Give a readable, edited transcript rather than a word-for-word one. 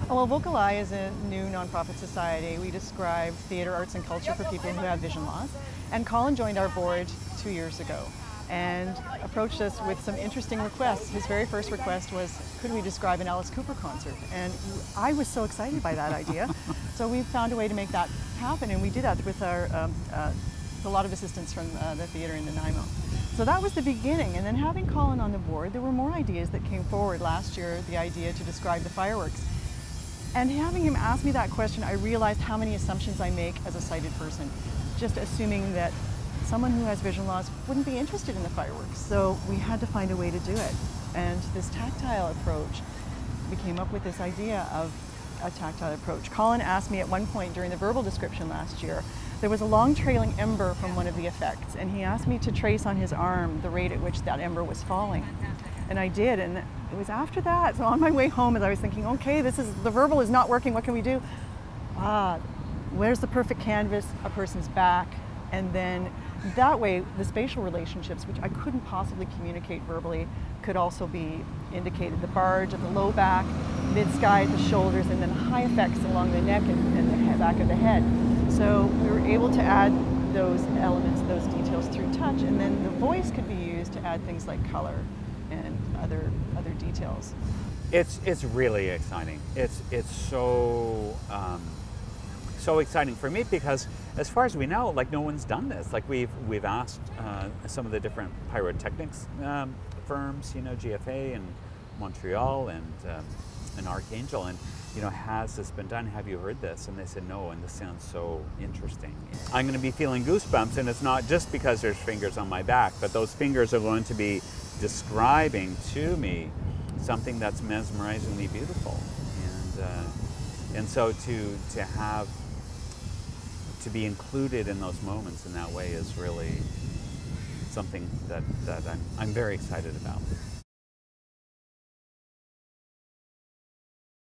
Well, Vocal Eye is a new nonprofit society. We describe theatre, arts, and culture for people who have vision loss. And Colin joined our board 2 years ago and approached us with some interesting requests. His very first request was, could we describe an Alice Cooper concert? And I was so excited by that idea. So we found a way to make that happen, and we did that with a lot of assistance from the theatre in Nanaimo. So that was the beginning, and then having Colin on the board, there were more ideas that came forward last year, the idea to describe the fireworks. And having him ask me that question, I realized how many assumptions I make as a sighted person, just assuming that someone who has vision loss wouldn't be interested in the fireworks. So we had to find a way to do it. And this tactile approach, we came up with this idea of a tactile approach. Colin asked me at one point during the verbal description last year, there was a long trailing ember from one of the effects, and he asked me to trace on his arm the rate at which that ember was falling. And I did, and it was after that, so on my way home as I was thinking, okay, the verbal is not working, what can we do? Where's the perfect canvas? A person's back, and then that way the spatial relationships, which I couldn't possibly communicate verbally, could also be indicated. The barge at the low back, mid-sky at the shoulders, and then high effects along the neck and the back of the head. So we were able to add those elements, those details through touch, and then the voice could be used to add things like color and other details. It's really exciting. It's so so exciting for me because, as far as we know, like no one's done this. Like we've asked some of the different pyrotechnics firms, you know, GFA and Montreal and Archangel, and you know, has this been done? Have you heard this? And they said no, and this sounds so interesting. I'm going to be feeling goosebumps, and it's not just because there's fingers on my back, but those fingers are going to be describing to me something that's mesmerizingly beautiful. And so to be included in those moments in that way is really something that I'm very excited about.